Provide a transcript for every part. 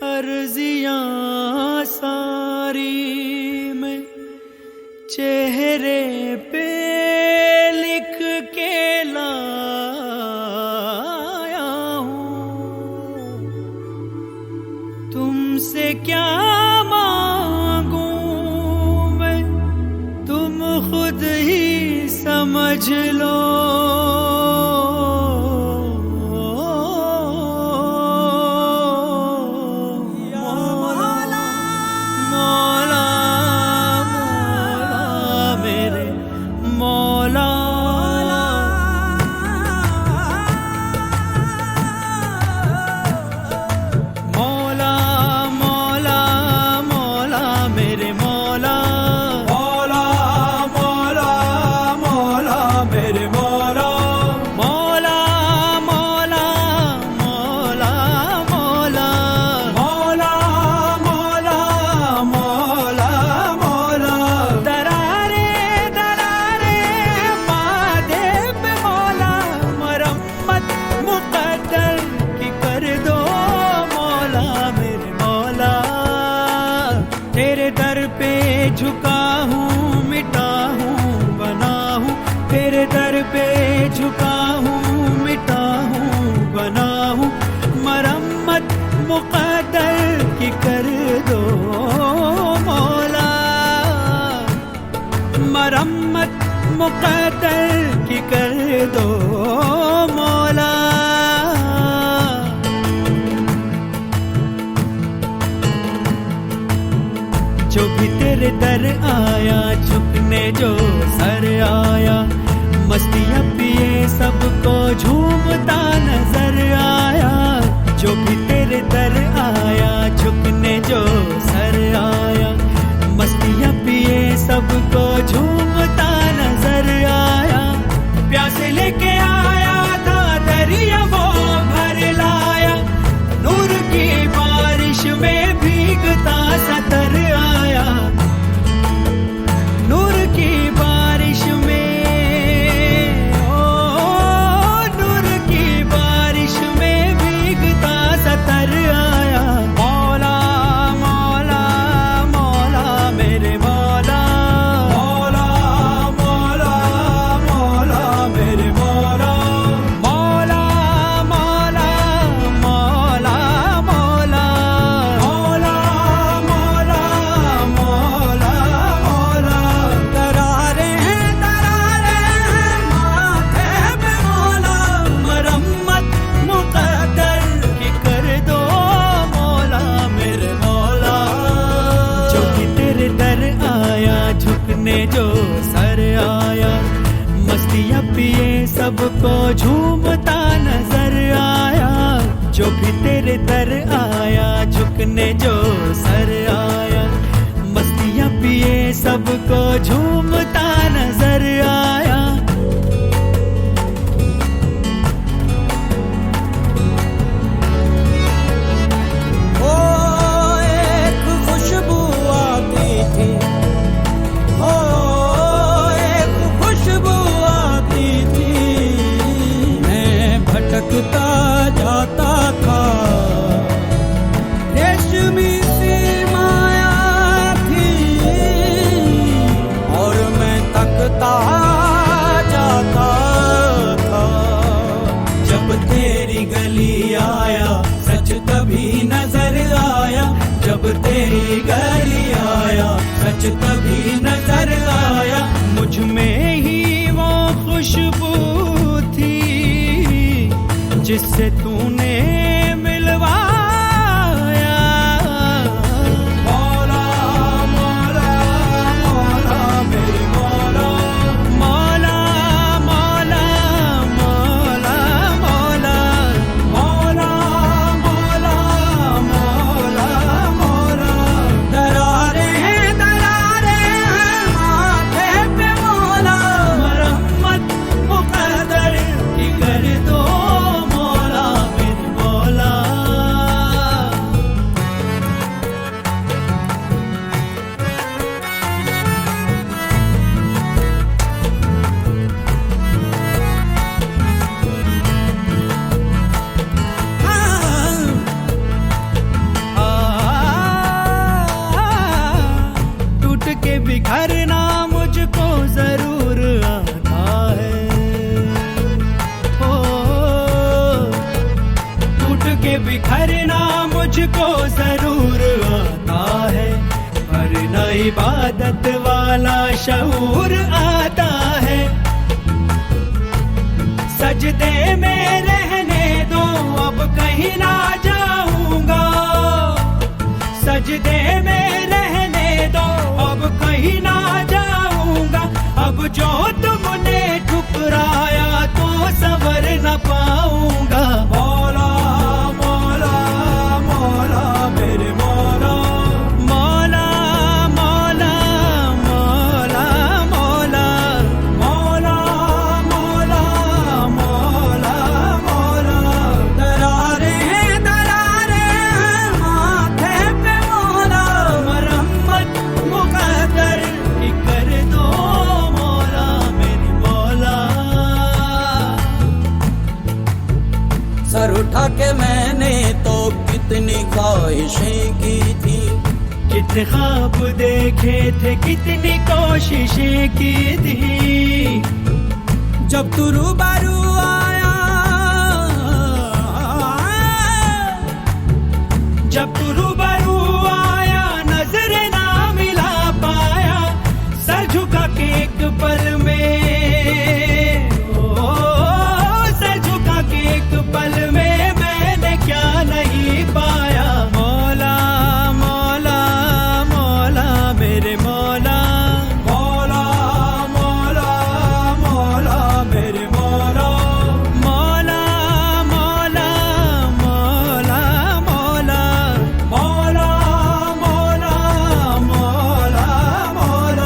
अर्जियां सारी में चेहरे पे लिख के लाया हूँ। तुमसे क्या मांगूं मैं, तुम खुद ही समझ लो। तेरे दर पे झुका हूँ, मिटा हूँ, बना हूँ। तेरे दर पे झुका हूँ, मिटा हूँ, बना हूँ। मरम्मत मुक़द्दर की कर दो मौला, मरम्मत मुक़द्दर की कर दो मौला। जो भी तेरे दर आया, झुकने जो सर आया, मस्तियाँ पिए सबको झूमता नजर आया। जो भी तेरे दर आया, झुकने जो सर आया, मस्तियाँ पिए सबको झूमता नजर आया। प्यासे लेके आया था दरिया वो भर लाया, नूर की बारिश में भीगता सतर आया। नूर की बारिश में, ओ नूर की बारिश में भीगता सतर आया। मौला मौला मौला मेरे मौला, मौला मौला मौला मेरे मौला, मौला मौला मौला मौला, मौला मौला मौला मौला। दरारे हैं माथे पे मौला, मरम्मत मुक़द्दर की कर दो मौला मेरे मौला। जो कि तेरे दर आया, झुकने जो सर आया, मस्तियाँ पिए सबको झूमता नजर आया। जो भी तेरे दर आया, झुकने जो सर आया, मस्तियाँ पिए सबको झूमता नजर आया। ओ एक खुशबू आती थी, ओ एक खुशबू आती थी, मैं भटकता जाता था। रेशमी सी माया थी और मैं तकता जाता था। जब तेरी गली आया, सच तभी नजर आया। जब तेरी गली आया, सच तभी नजर आया। मुझ में ही वो खुशबू थी जिससे तूने मिलवाया। मौला मौला मौला मेरे मौला, मौला मौला मौला मौला, मौला मौला मौला मौला। दरारे हैं माथे पे मौला, मरम्मत मुक़द्दर की कर दो मौला मेरे मौला। करना मुझको जरूर आता है, वरना इबादत वाला शऊर आता है। सजदे में रहने दो अब कहीं ना जाऊंगा, सजदे में रहने दो अब कहीं ना जाऊंगा। अब जो तुमने ठुकराया तो सवर न पाऊंगा। मौला मौला मौला मेरे मौला, मौला मौला मौला मौला मौला मौला मौला मौला। दरारें दरारें माथे पे मौला, मरम्मत मुकद्दर की कर दो मौला मेरी मौला। सर उठा के मैंने तो कितनी ख्वाहिशें की थी, कितने ख्वाब देखे थे, कितनी कोशिशें की थी। जब तू रूबरू आया, जब तू रूबरू आया नजर ना मिला पाया, सर झुका के एक पल में, ओ सर झुका के एक पल में मैंने क्या नहीं पाया। मौला मौला मौला मेरे मौला, मौला मौला मौला मेरे मौला। मौला मौला मौला मौला मौला मौला मौला मौला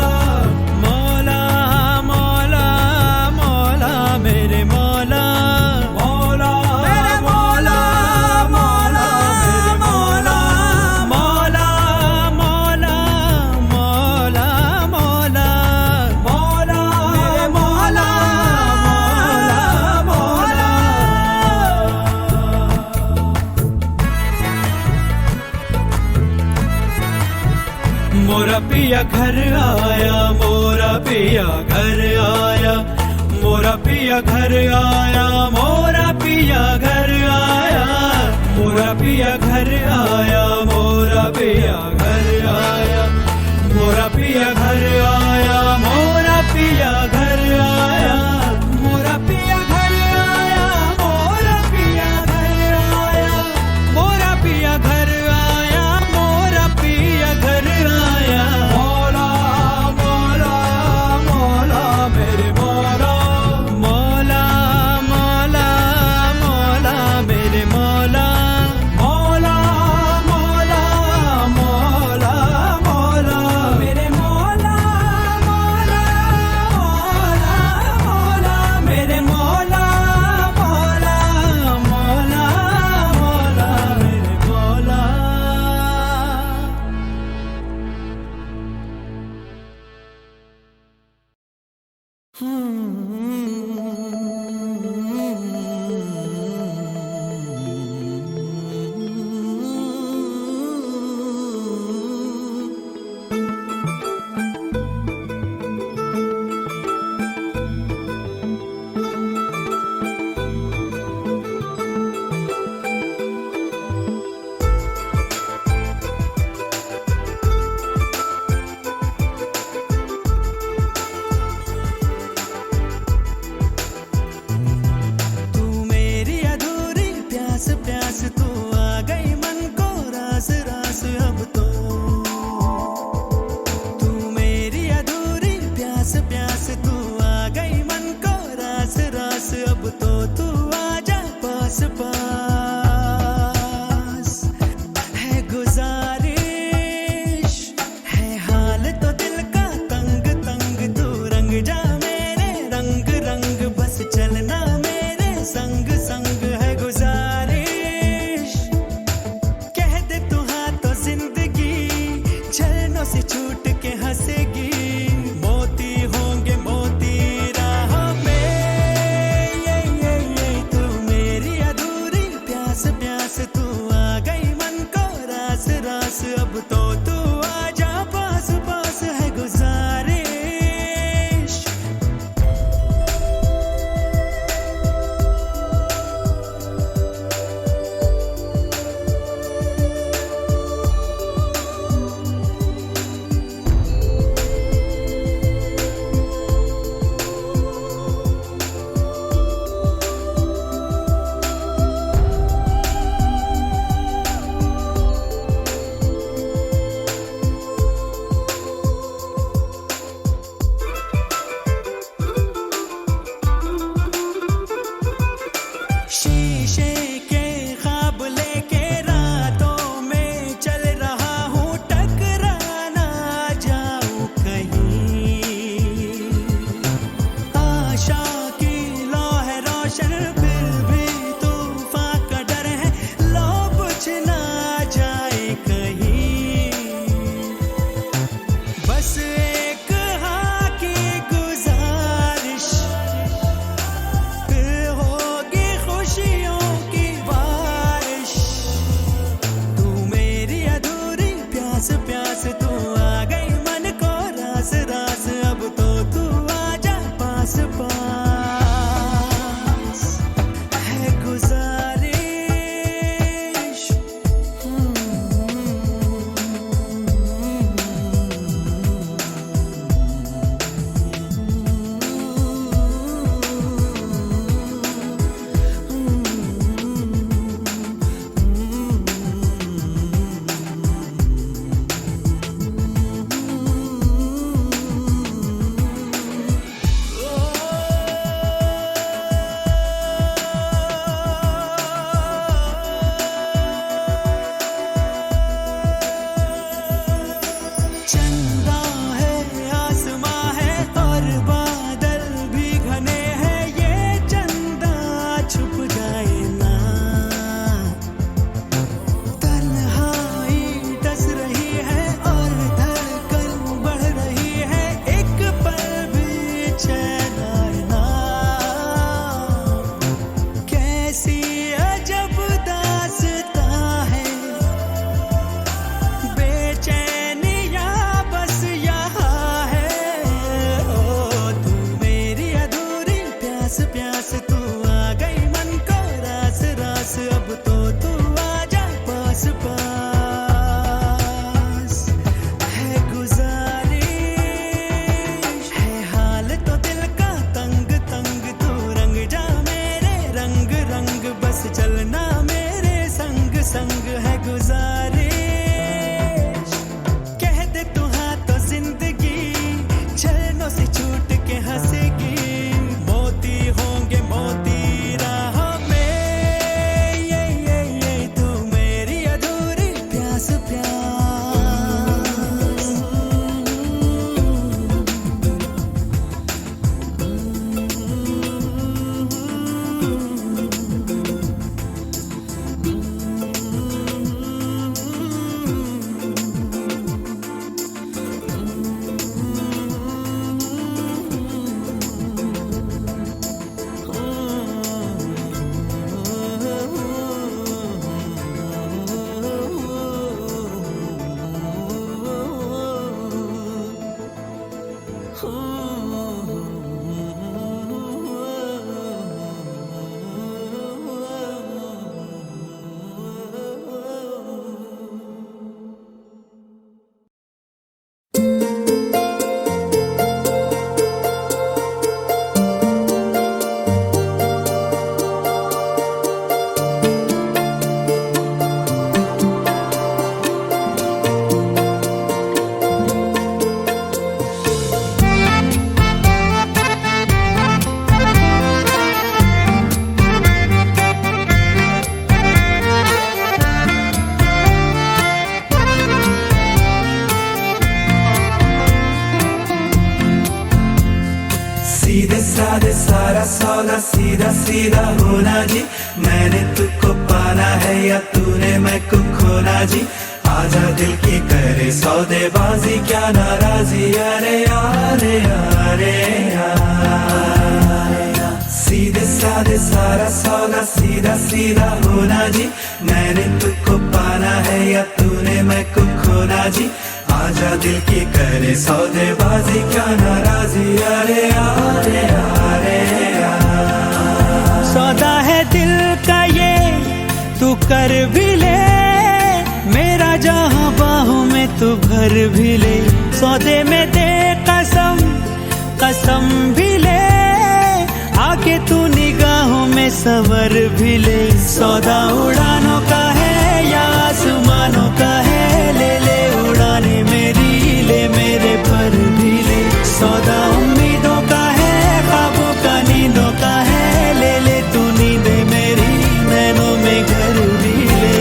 मौला मौला मौला मेरे मौला। मौला मेरे मौला मौला मेरे मौला। मौला मौला मौला मौला मौला मेरे मौला मौला मौला। मोरा पिया घर आया, मोरा पिया घर आया, मोरा पिया घर आया, मोरा पिया घर आया, मोरा पिया घर आया, मोरा पिया घर आया, मोरा पिया घर आया, मोरा पिया घर आया, मोरा पिया घर आया, मोरा पिया घर आया, मोरा पिया घर आया, मोरा पिया घर आया। मौला मौला मौला मेरे मौला। मौला मौला मौला मेरे मौला। मौला मौला मौला पास है गुजारिश, है हाल तो दिल का तंग तंग, तू रंग जा मेरे रंग रंग, बस चलना मेरे संग संग है गुजारिश। कह दे तू हाँ तो जिंदगी छलनों से छूट के हंसेगी, मोती होंगे मोती राहों में, ये तू मेरी अधूरी प्यास प्यास। सीधे साधे सारा सौदा सीधा सीधा होना जी, मैंने तुझको पाना है या तूने मैं को खोना जी, आजा दिल की करे सौदेबाजी क्या नाराजी, अरे अरे अरे सीधे साधे सारा सौदा सीधा सीधा होना जी, मैंने तुझको पाना है या तूने मैं को खोना जी, आजा दिल की करे सौदेबाजी क्या नाराजी, अरे अरे अरे सौदा है दिल का ये तू कर भी ले, मेरा जहां बाहों में तू भर भी ले, सौदे में दे कसम कसम भी ले, आके तू निगाहों में सवर भी ले, सौदा उड़ानों का है या आसमानों का है, ले ले उड़ाने मेरी ले मेरे पर भी ले, सौदा उम्मीदों का है ख्वाबों का नींदों का है, ले ले तू नींदे मेरी नैनों में घर भी ले।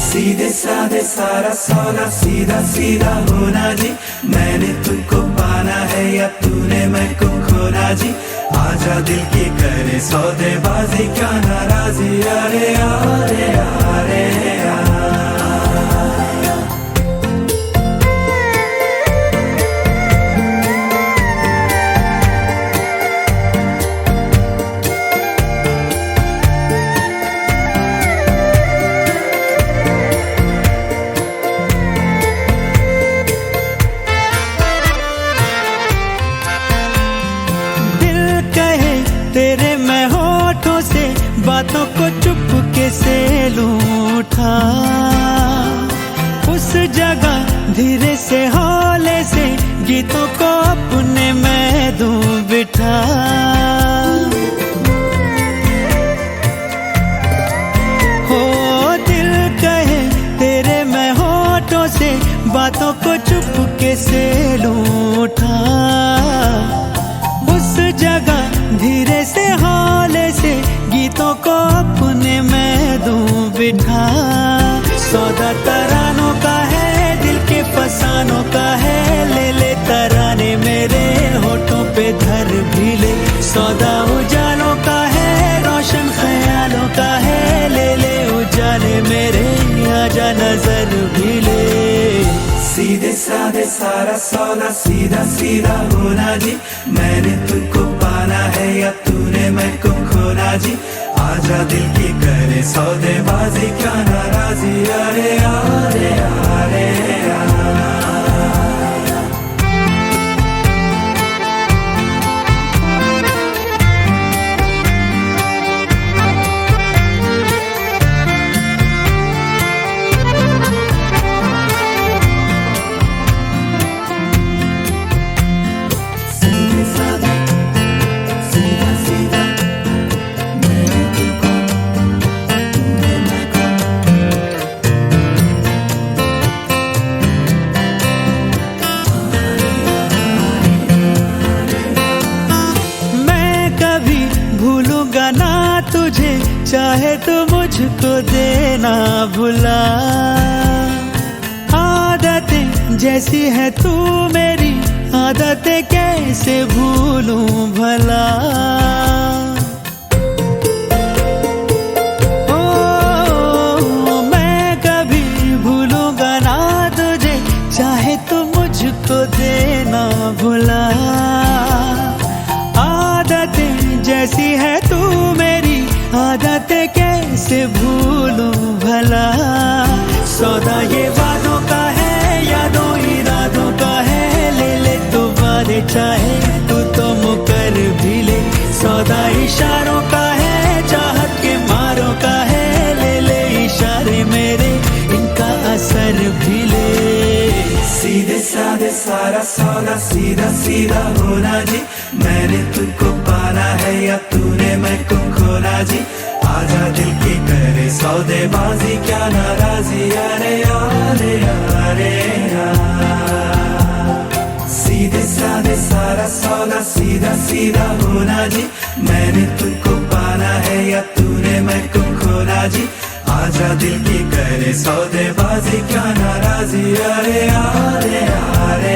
सीधे साधे सारा सौदा सीधा सीधा होना जी, मैंने तुझको पाना है या तूने मैं को खोना जी, आजा दिल की करे सौदेबाजी क्या नाराजी, अरे अरे अरे तेरे मैं होठों से बातों को चुपके से लूटा, उस जगह धीरे से हौले से गीतों को अपने मैं दूं बिठा, हो दिल कहे तेरे मैं होठों से बातों को चुपके से लूटा, उस जगह धीरे से हौले से गीतों को अपने मैं दूं बिठा, सौदा तरानों का है दिल के फसानों का है, ले ले तराने मेरे होठों पे धर भी ले, सौदा उजालों का है रोशन ख्यालों का है, ले ले उजाले मेरे आजा नजर भी ले। सीधे साधे सारा सौदा सीधा सीधा होना जी, मैंने तुझको पाना है या तूने मैं को खोना जी, आजा दिल की करे सौदेबाजी क्या नाराजी, अरे अरे अरे मुझको देना भुला। आदतें जैसी है तू मेरी, आदतें कैसे भूलूं भला। मुझको देना भुला। आदतें जैसी है तू मेरी, आदतें कैसे भूलूं भला। सौदा ये वादों का है, यादों इरादों का है, ले ले तो वादे चाहे तू तो मुकर भी ले। सौदा इशारों का है, चाहत के मारों का है, ले ले इशारे मेरे, इनका असर भी ले। सीधे साधे सारा सौदा, सीधा सीधा होना जी। मैंने तुझको पाना है या तूने मैं को खोना जी। आजा दिल की करे सौदेबाजी, क्या नाराजी, अरे अरे अरे सीधे साधे सारा सौदा, सीधा सीधा होना जी। मैंने तुझको पाना है या तूने मैं को खोना जी। आजा दिल की करे सौदेबाजी, क्या नाराजी, अरे अरे अरे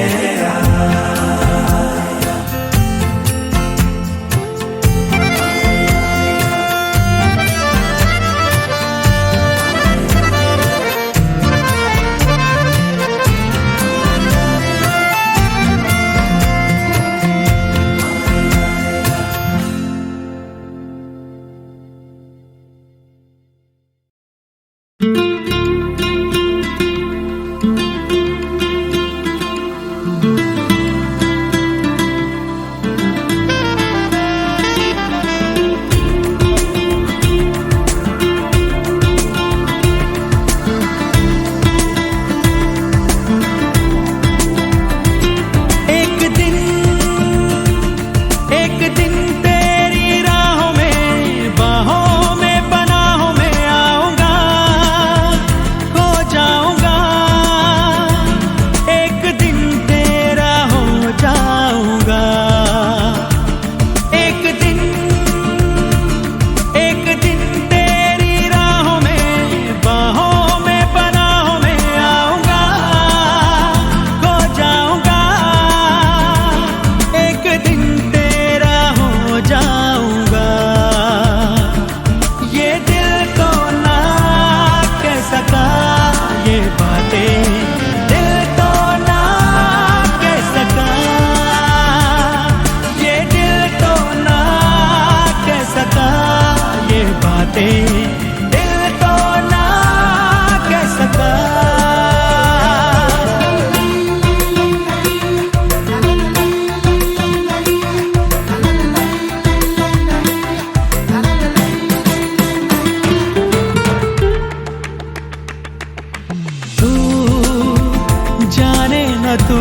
तू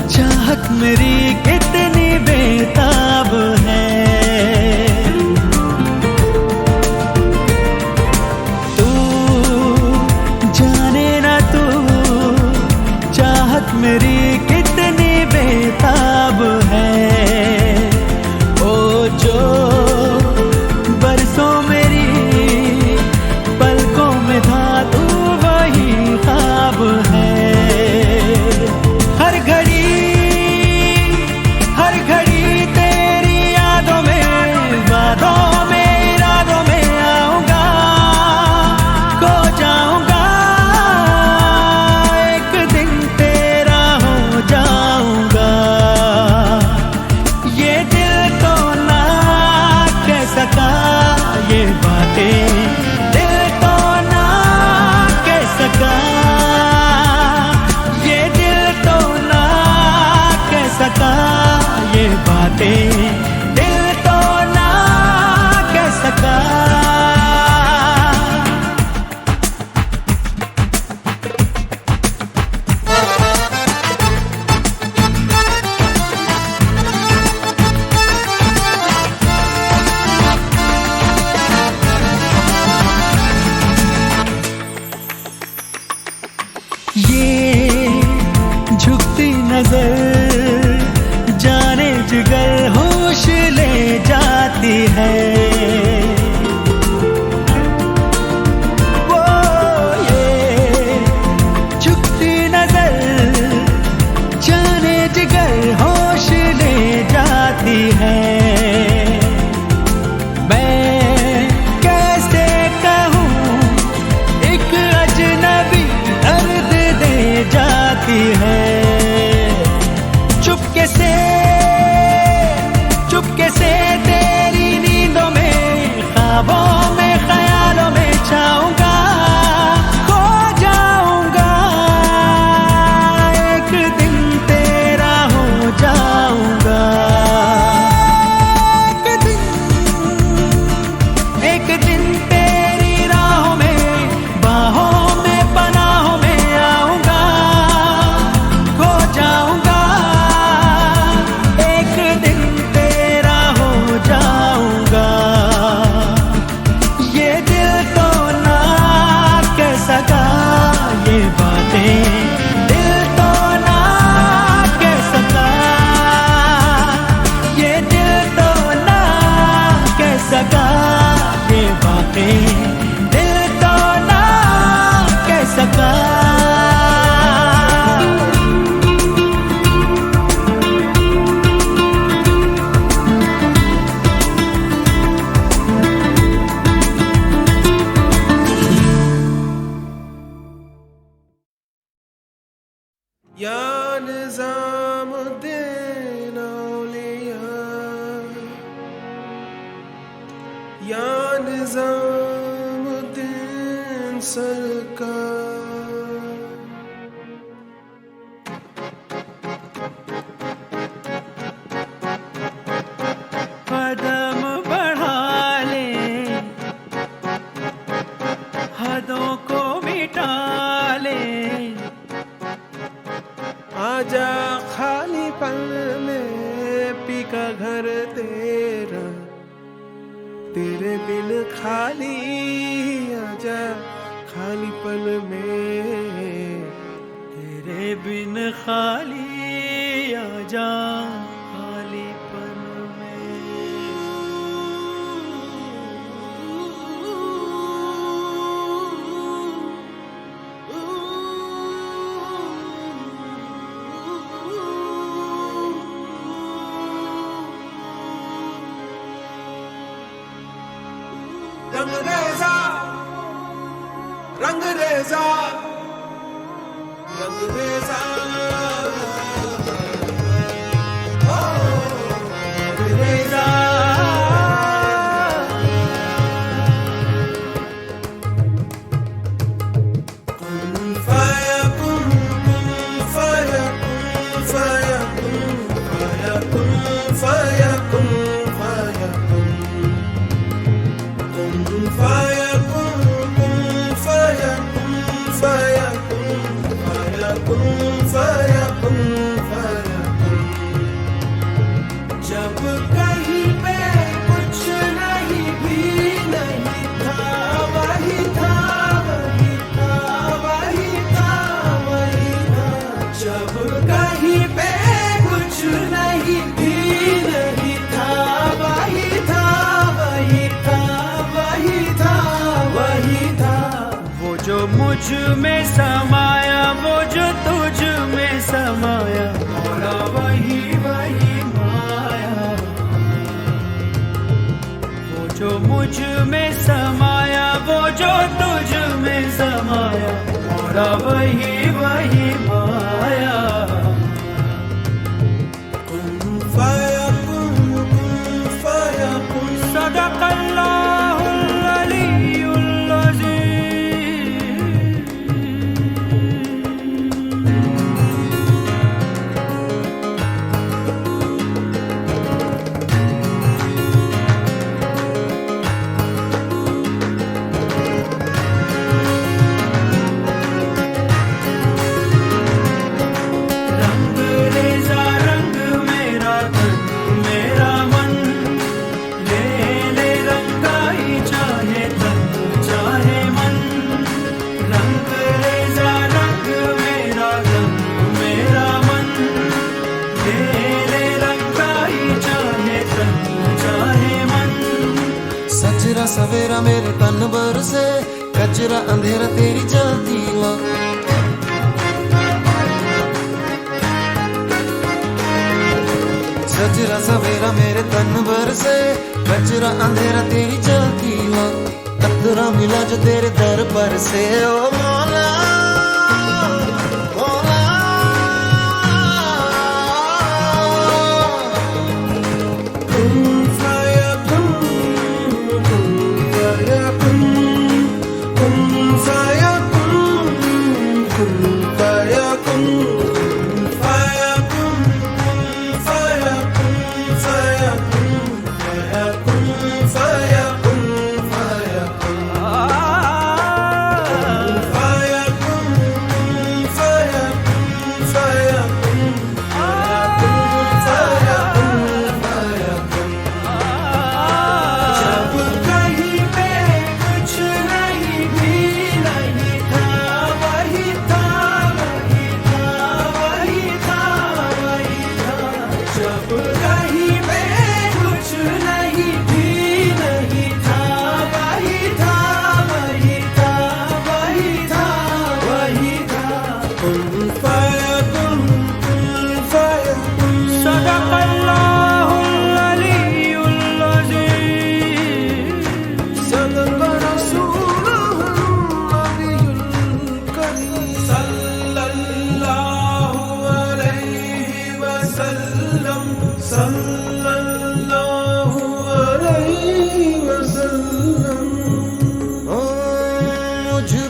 चाहत मेरी कितनी बेताब है। तू जाने ना तू चाहत मेरी कितनी बेताब है। ओ जो बरसों मेरी पलकों में था तू वही ख्वाब है। हर घड़ी तेरी यादों में, वादों में, इरादों में आऊंगा, खो जाऊंगा। एक दिन तेरा हो या निज़ामुद्दीन औलिया, या निज़ामुद्दीन सरकार। कदम बढ़ा ले, हदों को मिटा ले, आजा खाली पल में पी का घर तेरा, तेरे बिन खाली आजा खाली पल में, तेरे बिन खाली आजा खाली पल में। रंगरेज़ा रंगरेज़ा रंगरेज़ा, ओ रंगरेज़ा। कुन फयकुन, कुन फयकुन, फयकुन फयकुन, फयकुन फयकुन, कुन फयकुन, कुन फयकुन, फयकुन फयकुन, फयकुन फयकुन। जब कहीं पे कुछ नहीं भी नहीं था, वही था, वही था, वही था, वही था। जब कहीं पे कुछ नहीं भी नहीं था, वही था, वही था, वही था, वही था। वो जो मुझ में समाया, वो जो तुझ में समाया, मौला वही वही माया। वो जो मुझ में समाया, वो जो तुझ में समाया, मौला वही वही माया। कुन फयकुन, कुन फयकुन। सदक़ल्लाहुल अलीयुल अज़ीम। रंगरेज़ा रंग मेरा तन मेरा मन, ले ले रंगाई चाहे तन चाहे मन। रंगरेज़ा रंग मेरा तन मेरा मन, ले ले रंगाई चाहे तन चाहे मन। सजरा सवेरा मेरे तन भर से, कजरा अंधेरा तेरी जलती ला। सजरा सवेरा मेरे तन भर से, कजरा अंधेरा तेरी जलती ला। कतरा मिला जो तेरे दर पर से, ओ मौला मौला। कुन फयकुन, कुन फयकुन, कुन फयकुन, कुन फयकुन, फयकुन, फयकुन, फयकुन, फयकुन, फयकुन, फयकुन। आ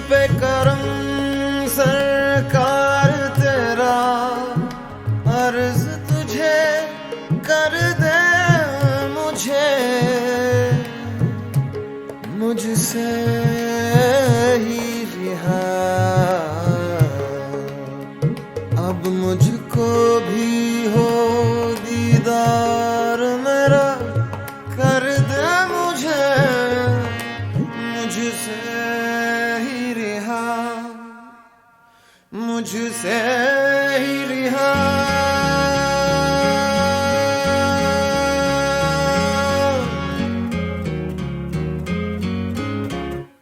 पे करम सरकार तेरा, अर्ज तुझे कर दे मुझे, मुझसे ही रिहा। अब मुझको भी हो दीदार मेरा, कर दे मुझे, मुझसे ही रिहा, मुझसे ही रिहा।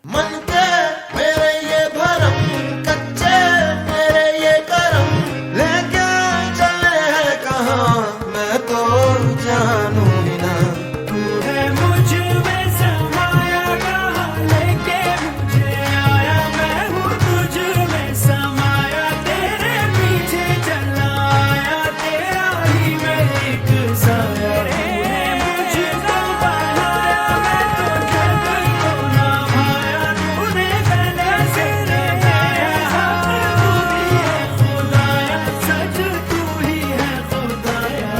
मन के मेरे ये भरम, कच्चे मेरे ये करम, लेके चले हैं कहाँ मैं तो जानू ही ना। है मुझ में समाया कहाँ लेके मुझे आया, मैं हूँ तुझ में समाया, तेरे पीछे चला आया, तेरा ही मैं एक साया। मुझको बनाया मैं तो जग को ना भाया, तूने पहले से लगाया, तू ही है खुदाया, सच तू ही है खुदाया।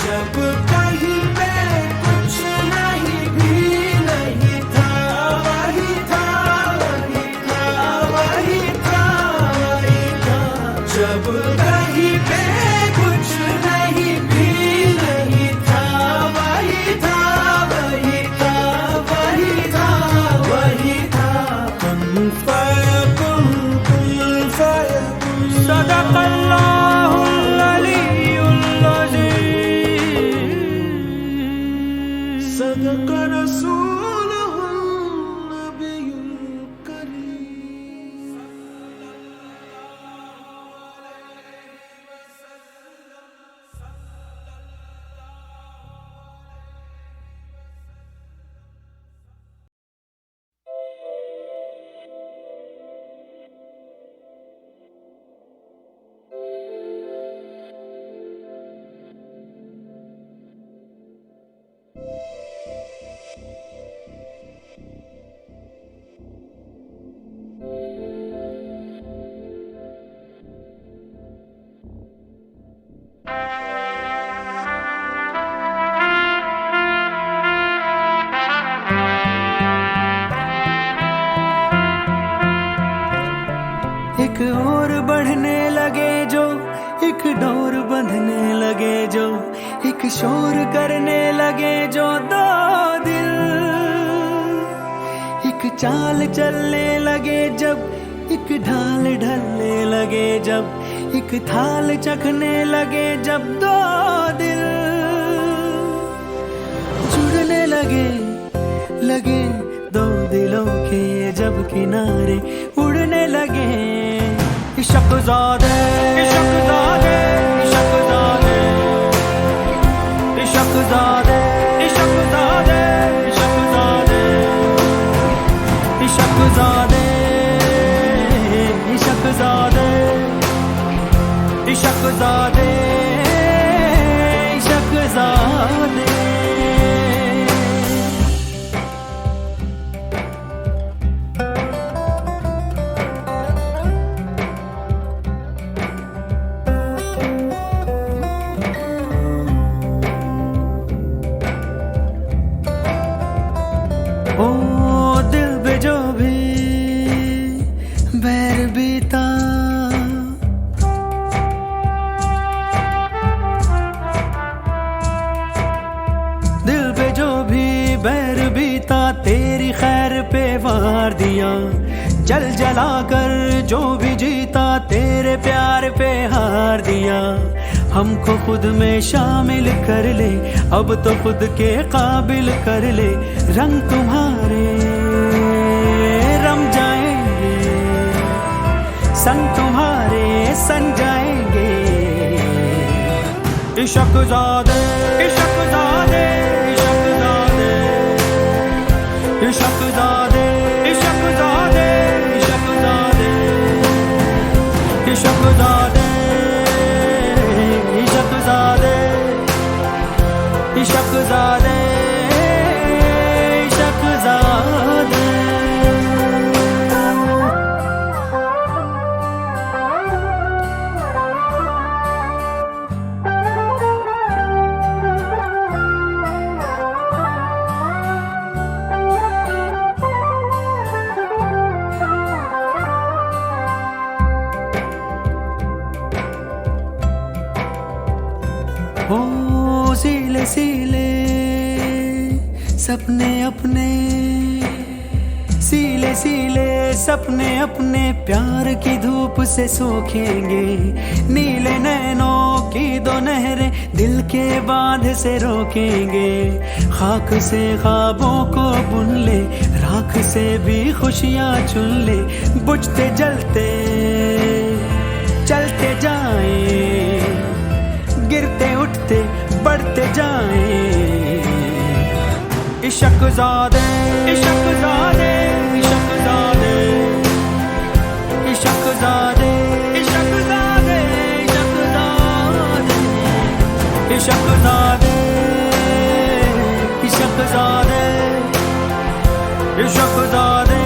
जब कहीं पे कुछ नहीं भी नहीं था, वही था वही था वही था वही था। जब कहीं पे कुछ नहीं भी नहीं था, वही था वही था वही था वही था। कुन फयकुन सदक़ल्लाहुल अलीयुल अज़ीम। सदक़ रसूलुहुन नबियुल करीम। एक और बढ़ने लगे जो, एक डोर बंधने लगे जो, एक शोर करने लगे जो दो दिल, एक चाल चलने लगे जब, एक ढाल ढलने लगे जब, एक थाल चखने लगे जब दो दिल जुड़ने लगे लगे दो दिलों के जब किनारे उड़ने लगे। इश्क़-ज़ादे इश्क़-ज़ादे इश्क़-ज़ादे इश्क़-ज़ादे इश्क़-ज़ादे इश्क़-ज़ादे इश्क़-ज़ादे इश्क़-ज़ादे इश्क़-ज़ादे। ओ दिल पे जो भी बैर बीता, दिल पे जो भी बैर बीता, तेरी खैर पे वार दिया, जल जला कर जो भी जीता, तेरे प्यार पे हार दिया। हमको खुद में शामिल कर ले, अब तो खुद के काबिल कर ले, रंग तुम्हारे रम जाएंगे, संग तुम्हारे सन जाएंगे। इशकजादे इशकजादे इशकजादे इशकजादे इशकजादे इशकजादे इशकजादे इशकजादे इशकजादे इशकजादे। ओ सीले सीले सपने अपने, सीले सीले सपने अपने प्यार की धूप से सूखेंगे। नीले नैनों की दो नहरें दिल के बांध से रोकेंगे। खाक से ख्वाबों को बुन ले, राख से भी खुशियाँ चुन ले। बुझते जलते चलते जाएं, गिरते उठते बढ़ते जाएं। इशकजादे इशकजादे इशकजादे इशकजादे इशकजादे इशकजादे इशकजादे इशकजादे इशकजादे।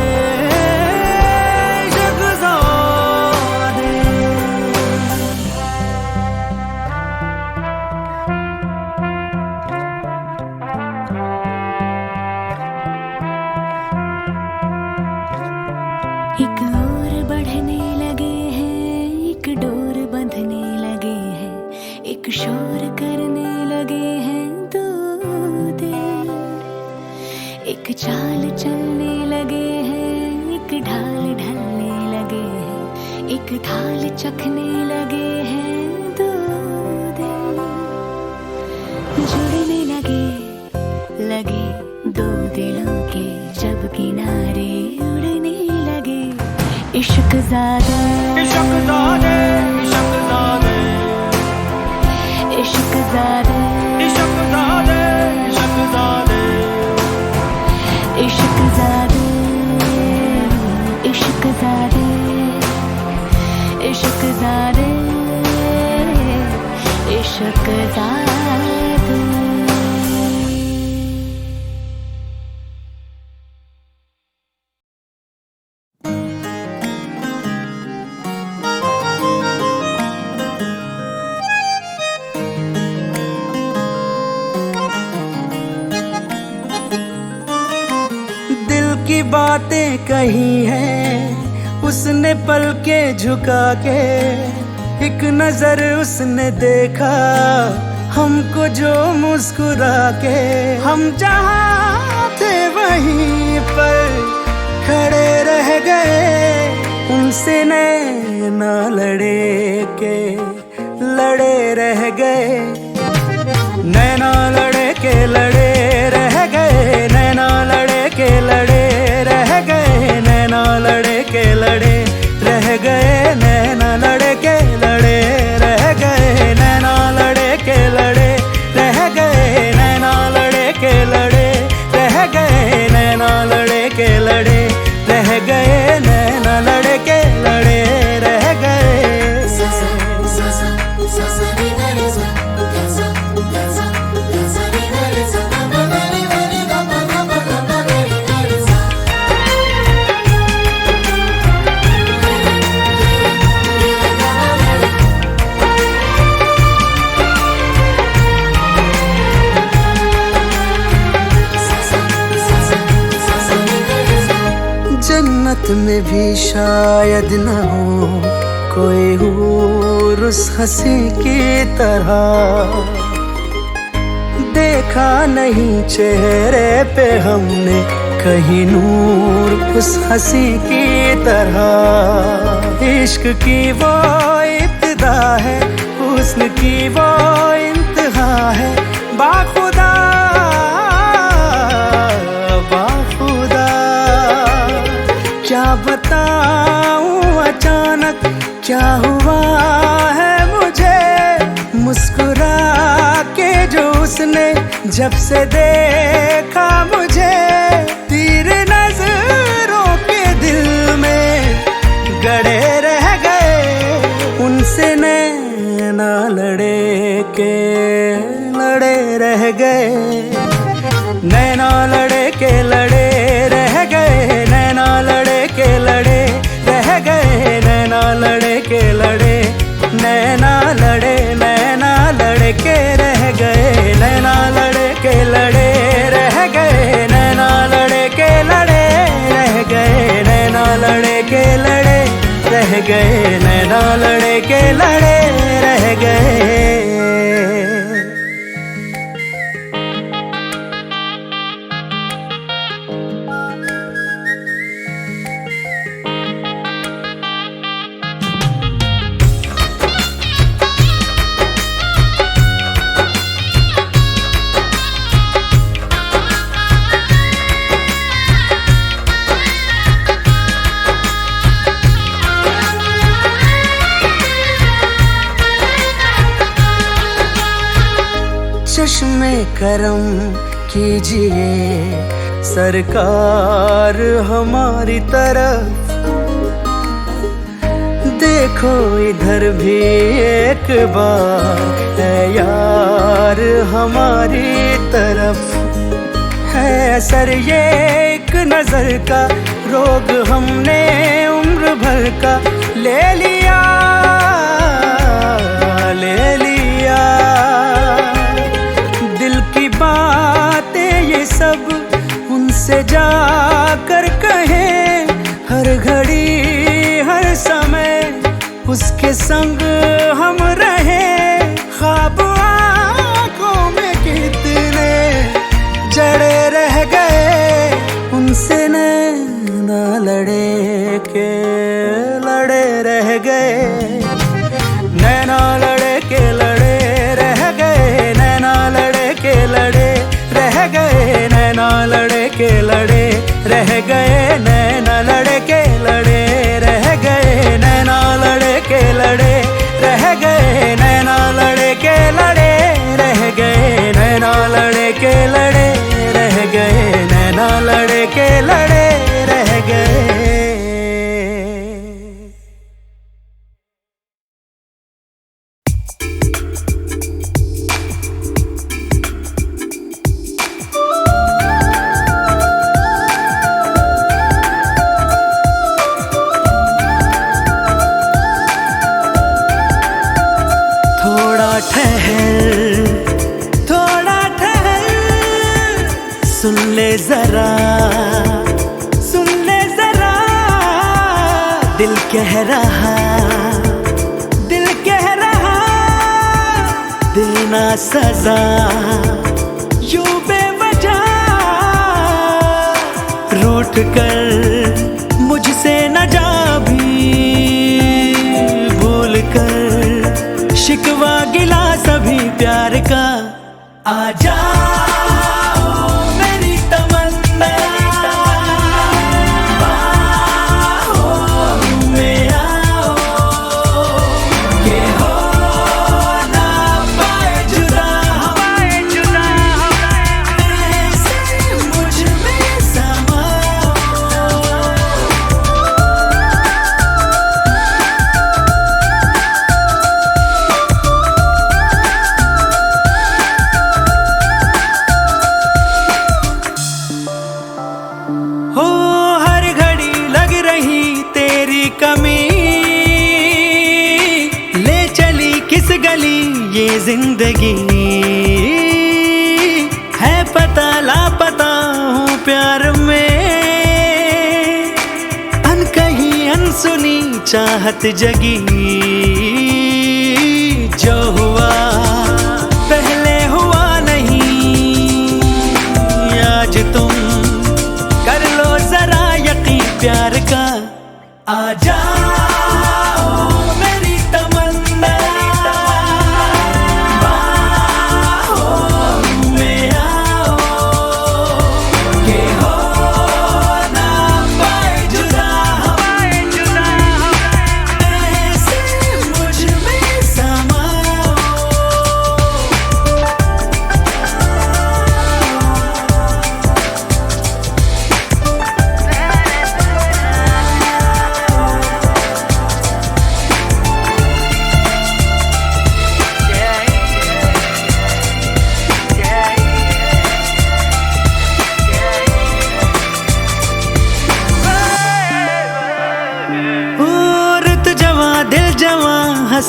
एक और बढ़ने लगे हैं, एक डोर बंधने लगे हैं, एक शोर करने लगे हैं दो दिल। एक चाल चलने लगे हैं, एक ढाल ढलने लगे हैं, एक थाल चखने लगे हैं दो दिल। जुड़ने लगे लगे दो दिलों के जब किनारे उड़ने लगे। इश्कजादे इशकजादे इशकजादे इश्कजादे इशकजादे इशकजादे इश्कजादे इश्कजादे इश्कजादे इश्कजादे। की बातें कही हैं उसने पल के झुका के। एक नजर उसने देखा हमको जो मुस्कुरा के। हम जहाँ थे वहीं पर खड़े रह गए, उनसे नैना लड़े के लड़े रह गए। नैना लड़े के लड़े रह गए, नैना लड़े के लड़े रह गए, नैना लड़े के लड़े रह गए, नैना लड़े के लड़े रह गए, नैना लड़े के लड़े रह गए, नैना लड़े के लड़े रह गए, नैना लड़े के लड़े रह गए, नैना लड़े के लड़े रह गए। जन्नत में भी शायद न हो कोई हूर उस हंसी की तरह। देखा नहीं चेहरे पे हमने कहीं नूर उस हंसी की तरह। इश्क की वो इब्तिदा है, हुस्न की वो इंतहा है। बाखुदा बाखुदा क्या बताऊं अचानक क्या हुआ है मुझे। मुस्कुरा के जो उसने जब से देखा मुझे, तीर नजरों के दिल में गड़े रह गए। उनसे नैना लड़े के लड़े रह गए, नैना लड़े के लड़े रह गए, नैना लड़े के लड़े रह गए, नैना लड़े के लड़े, नैना लड़े, नैना लड़े के रह गए, नैना लड़े के लड़े रह गए, नैना लड़े के लड़े रह गए, नैना लड़े के लड़े रह गए, नैना लड़े के लड़े रह गए। चश्मे करम कीजिए सरकार हमारी तरफ, देखो इधर भी एक बार है यार हमारी तरफ। है असर ये एक नजर का, रोग हमने उम्र भर का ले लिया, ले लिया। बातें ये सब उनसे जाकर कहें, हर घड़ी हर समय उसके संग हम रहे। ख्वाब आँखों में कितने जड़े रह गए, उनसे नैना लड़े के लड़े रह गए, नैना लड़े के लड़े रह गए, नैना लड़े के लड़े रह गए, नैना लड़े के लड़े रह गए, नैना लड़े के लड़े रह गए, नैना लड़े के लड़े रह गए, नैना लड़े के लड़े रह गए, नैना लड़े के लड़े रह गए, नैना लड़े के लड़े रह गए। थोड़ा ठहर, सुन ले जरा, सुन ले जरा, दिल कह रहा, दिल कह रहा, देना सजा यूं बेवजह, रूठ कर मुझसे न जा भी, भूल कर शिकवा गिला सभी प्यार का। आ जाओ मेरी तमन्ना, बाहों में आओ, ये हो ना पाए जुदा, ऐसे मुझ में समाओ। ये जिंदगी है पता लापता हूँ प्यार में, अनकही अनसुनी चाहत जगी, जो हुआ पहले हुआ नहीं, आज तुम कर लो जरा यकीन प्यार का। आ जाओ मेरी तमन्ना,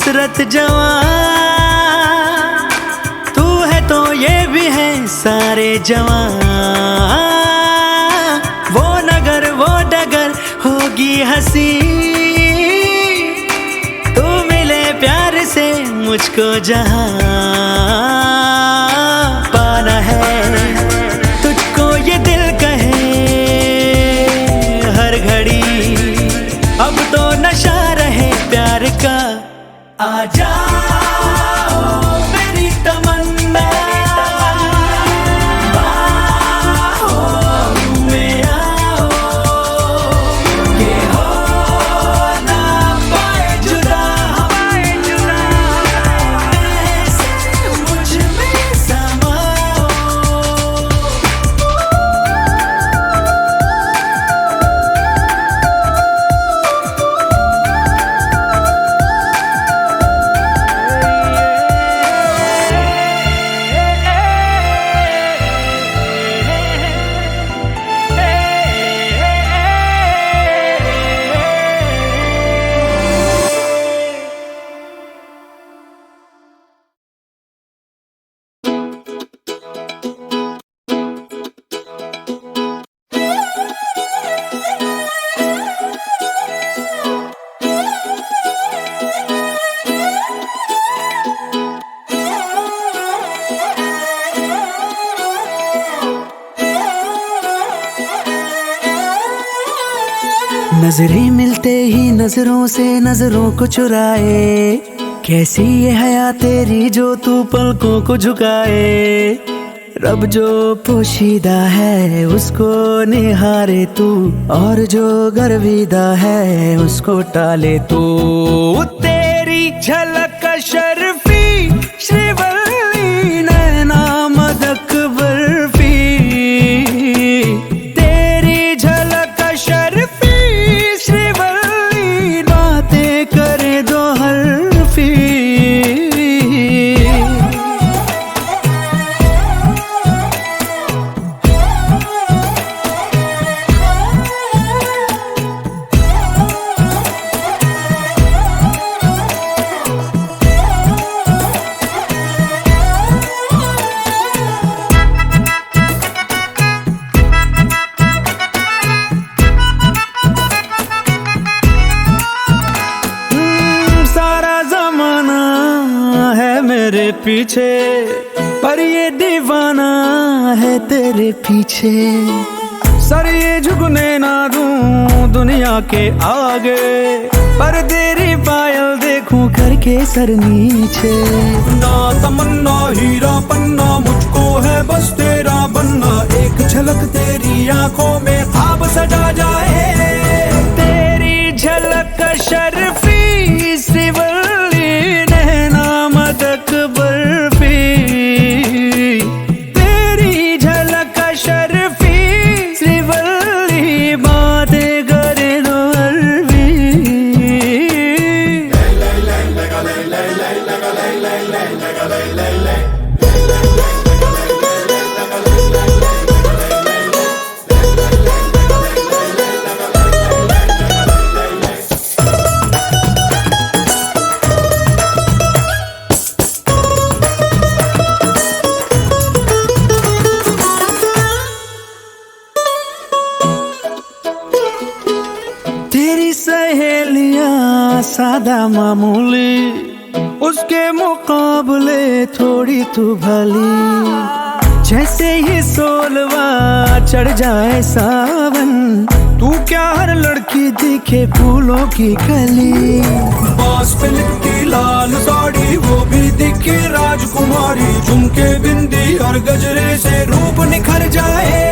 हसरत जवां, तू है तो ये भी है सारे जवां। वो नगर वो डगर होगी हंसी, तू मिले प्यार से मुझको जहां पाना है। तुझको ये दिल कहे हर घड़ी, अब तो नशा रहे प्यार का। आ जाओ मेरी तमन्ना, बाहों में आओ, के हो ना पाए जुदा, ऐसे मुझ में समाओ। नजरें मिलते ही नजरों से नजरों को चुराए, कैसी ये हया तेरी जो तू पलकों को झुकाए। रब जो पोशीदा है उसको निहारे तू, और जो गर्विदा है उसको टाले तू। तेरी झलक शर्फी श्रीवल्ली नैना मदक बर्फी, तेरी झलक शर्फी श्रीवल्ली बातें करे दो हरफी। मेरे पीछे पर ये दीवाना है तेरे पीछे। सर ये झुकने ना दूं दुनिया के आगे, पर तेरी पायल देखूं करके सर नीचे। ना तमन्ना हीरा पन्ना मुझको है बस तेरा बनना, एक झलक तेरी आंखों में ख्वाब सजा जाए। तेरी झलक शर्फी श्रीवल्ली नैना मदक बर्फी, तेरी झलक शर्फी श्रीवल्ली बातें करे दो अरबी। तेरी सहेलियां सादा मामूली, उसके मुकाबले थोड़ी तू भली। जैसे ही सोलवा चढ़ जाए सावन, तू क्या हर लड़की दिखे फूलों की कली। बांस पे लिपटी लाल साड़ी वो भी दिखे राजकुमारी, झुमके बिंदी और गजरे से रूप निखर जाए।